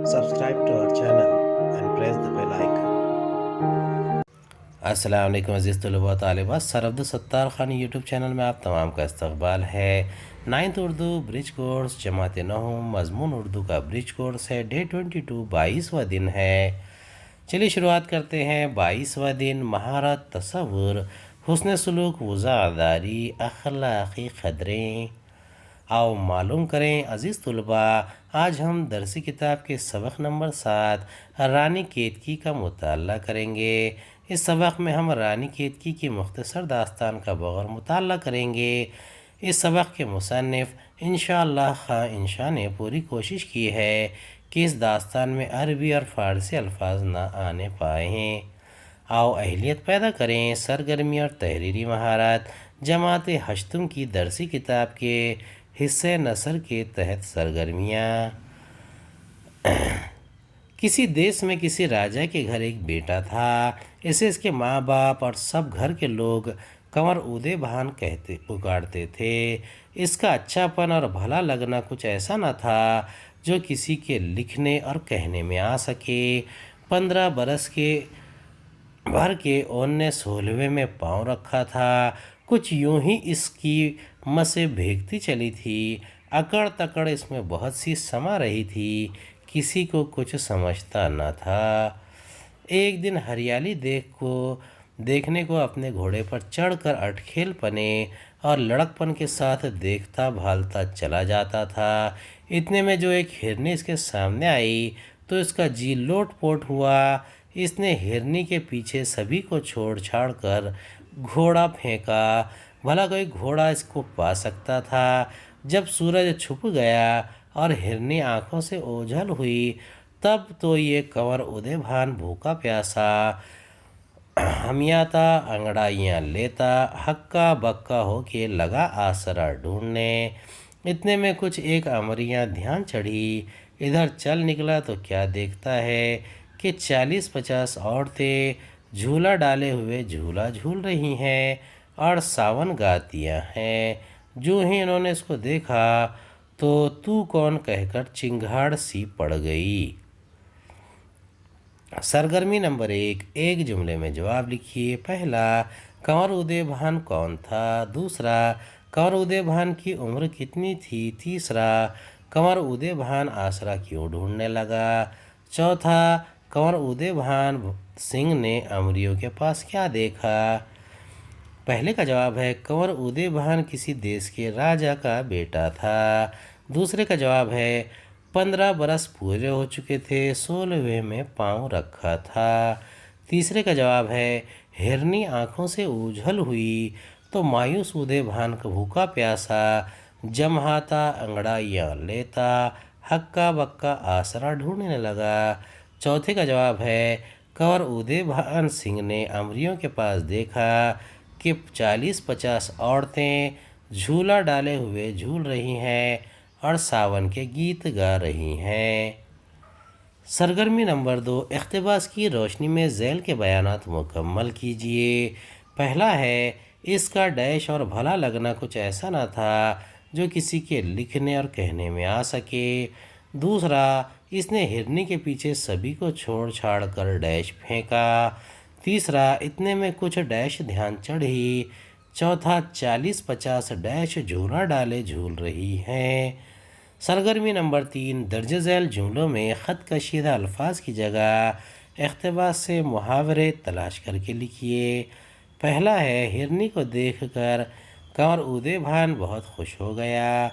Subscribe to our channel and press the bell icon. अस्सलाम वालेकुम अज़ीज़ तलबा तालिबात। Sir Abdul Sattar Khan YouTube channel में आप तमाम का इस्तकबाल है। 9th उर्दू ब्रिज कोर्स जमात नहूम मज़मून उर्दू का ब्रिज कोर्स है। डे 22 22वां दिन है। चलिए शुरुआत करते हैं। 22वां दिन महारत, तसव्वुर, हुस्न सलूक, वज़ादारी, अखलाक़ी क़दरें। आओ मालूम करें अज़ीज़ तलबा, आज हम दरसी किताब के सबक नंबर 7 रानी केतकी का मुताला करेंगे। इस सबक में हम रानी केतकी की मुख्तसर दास्तान का बग़ौर मुताला करेंगे। इस सबक के मुसन्निफ़ इंशाअल्लाह खां इंशा ने पूरी कोशिश की है कि इस दास्तान में अरबी और फ़ारसी अल्फाज ना आने पाएँ। आओ अहलियत पैदा करें। सरगर्मी और तहरीरी महारत जमात हश्तुम की दरसी किताब के हिस्से नसर के तहत सरगर्मियाँ। किसी देश में किसी राजा के घर एक बेटा था। इसे इसके माँ बाप और सब घर के लोग कंवर उदय भान कहते पुकारते थे। इसका अच्छापन और भला लगना कुछ ऐसा न था जो किसी के लिखने और कहने में आ सके। 15 बरस के भर के ओन ने 16वें में पाँव रखा था। कुछ यूं ही इसकी मसें भीगती चली थी। अकड़ तकड़ इसमें बहुत सी समा रही थी। किसी को कुछ समझता न था। एक दिन हरियाली देखने को अपने घोड़े पर चढ़कर अटखेलपने और लड़कपन के साथ देखता भालता चला जाता था। इतने में जो एक हिरनी इसके सामने आई तो इसका जी लोट-पोट हुआ। इसने हिरनी के पीछे सभी को छोड़ छाड़ कर घोड़ा फेंका। भला कोई घोड़ा इसको पा सकता था। जब सूरज छुप गया और हिरनी आंखों से ओझल हुई तब तो ये कंवर उदय भान भूखा प्यासा हमियाता अंगड़ाइयाँ लेता हक्का बक्का होके लगा आसरा ढूंढने। इतने में कुछ एक अमरियाँ ध्यान चढ़ी। इधर चल निकला तो क्या देखता है कि 40-50 औरतें झूला डाले हुए झूला झूल रही हैं और सावन गातियाँ हैं। जो ही इन्होंने इसको देखा तो तू कौन कहकर चिंगाड़ सी पड़ गई। सरगर्मी नंबर 1, एक जुमले में जवाब लिखिए। पहला, कंवर उदय भान कौन था। दूसरा, कंवर उदय भान की उम्र कितनी थी। तीसरा, कंवर उदय भान आसरा क्यों ढूंढने लगा। चौथा, कंवर उदय भान सिंह ने अमरियों के पास क्या देखा। पहले का जवाब है कंवर उदय भान किसी देश के राजा का बेटा था। दूसरे का जवाब है 15 बरस पूरे हो चुके थे, 16वें में पाँव रखा था। तीसरे का जवाब है हिरनी आँखों से ओझल हुई तो मायूस उदय भान का भूखा प्यासा जमहाता अंगड़ाइयाँ लेता हक्का बक्का आसरा ढूंढने लगा। चौथे का जवाब है कंवर उदय भान सिंह ने अमरियों के पास देखा कि 40-50 औरतें झूला डाले हुए झूल रही हैं और सावन के गीत गा रही हैं। सरगर्मी नंबर 2, इक़्तिबास की रोशनी में ज़ैल के बयानात मुकम्मल कीजिए। पहला है इसका डैश और भला लगना कुछ ऐसा ना था जो किसी के लिखने और कहने में आ सके। दूसरा, इसने हिरनी के पीछे सभी को छोड़ छाड़ कर डैश फेंका। तीसरा, इतने में कुछ डैश ध्यान चढ़ी। चौथा, 40-50 डैश झूला डाले झूल रही हैं। सरगर्मी नंबर 3, दर्ज झैल जुमलों में ख़त कशीदा अल्फाज की जगह इक़्तिबास से मुहावरे तलाश करके लिखिए। पहला है हिरनी को देखकर कंवर उदय भान बहुत खुश हो गया।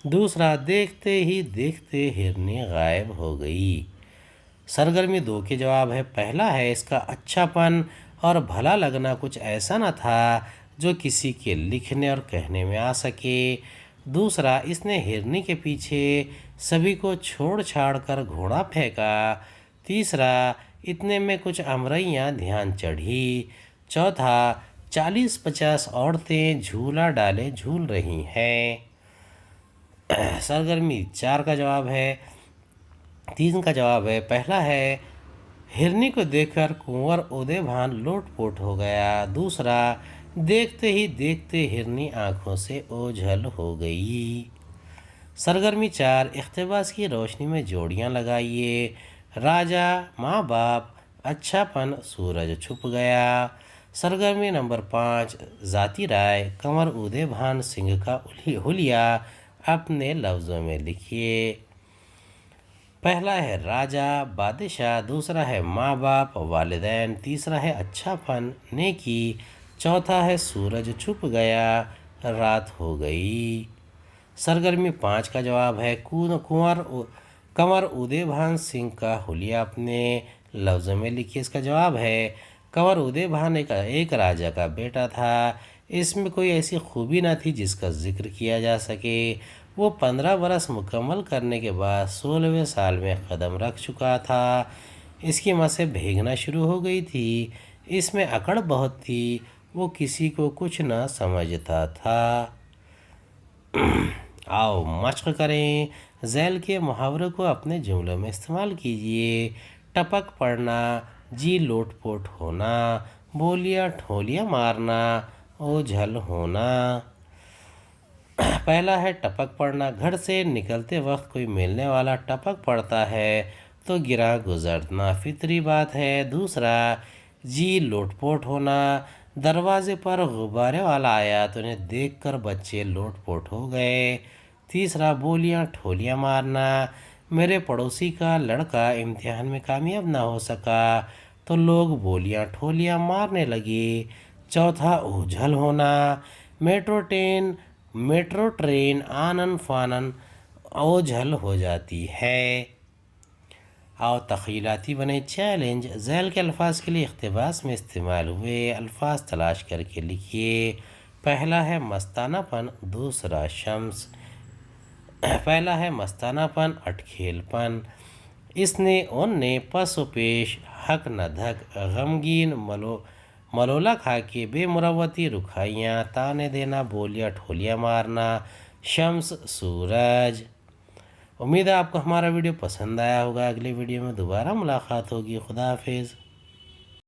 दूसरा, देखते ही देखते हिरनी गायब हो गई। सरगर्मी 2 के जवाब है। पहला है इसका अच्छापन और भला लगना कुछ ऐसा न था जो किसी के लिखने और कहने में आ सके। दूसरा, इसने हिरनी के पीछे सभी को छोड़ छाड़ कर घोड़ा फेंका। तीसरा, इतने में कुछ अमरैयाँ ध्यान चढ़ी। चौथा, 40-50 औरतें झूला डाले झूल रही हैं। सरगर्मी 4 का जवाब है। 3 का जवाब है। पहला है हिरनी को देखकर कुंवर उदय भान लोट-पोट हो गया। दूसरा, देखते ही देखते हिरनी आँखों से ओझल हो गई। सरगर्मी 4 इक़्तिबास की रोशनी में जोड़ियाँ लगाइए। राजा, माँ बाप, अच्छापन, सूरज छुप गया। सरगर्मी नंबर 5 ज़ाती राय, कंवर उदय भान सिंह का हुलिया अपने लफ्ज़ों में लिखिए। पहला है राजा, बादशाह, दूसरा है माँ बाप, वालिदैन, तीसरा है अच्छापन, नेकी, चौथा है सूरज छुप गया, रात हो गई। सरगर्मी 5 का जवाब है कंवर उदय भान सिंह का हुलिया अपने लफ्ज़ों में लिखिए। इसका जवाब है कंवर उदय भान एक राजा का बेटा था। इसमें कोई ऐसी खूबी ना थी जिसका जिक्र किया जा सके। वो 15 बरस मुकम्मल करने के बाद 16वें साल में कदम रख चुका था। इसकी मसें भीगना शुरू हो गई थी। इसमें अकड़ बहुत थी। वो किसी को कुछ ना समझता था। आओ मश्क करें। झैल के मुहावरों को अपने जुमलों में इस्तेमाल कीजिए। टपक पड़ना, जी लोटपोट होना, बोलियाँ ठोलियाँ मारना, ओझल होना। पहला है टपक पड़ना। घर से निकलते वक्त कोई मिलने वाला टपक पड़ता है तो गिरा गुजरना फितरी बात है। दूसरा, जी लोटपोट होना। दरवाजे पर गुब्बारे वाला आया तो उन्हें देखकर बच्चे लोटपोट हो गए। तीसरा, बोलियां ठोलियां मारना। मेरे पड़ोसी का लड़का इम्तिहान में कामयाब ना हो सका तो लोग बोलियां ठोलियां मारने लगे। चौथा, ओझल होना। मेट्रो ट्रेन आनन फानन ओझल हो जाती है। आओ तख़ीलाती बने चैलेंज। झैल के अल्फाज के लिए इक़्तिबास में इस्तेमाल हुए अल्फाज तलाश करके लिखिए। पहला है मस्तानापन, दूसरा शम्स। पहला है मस्तानापन, अटखेलपन। इसने उनने, पसो पेश, हक न धक, गमगीन, मलोला खा के, बेमुरवती, रुखाइयाँ, ताने देना, बोलियाँ ठोलियाँ मारना, शम्स सूरज। उम्मीद है आपको हमारा वीडियो पसंद आया होगा। अगले वीडियो में दोबारा मुलाकात होगी। खुदा हाफिज़।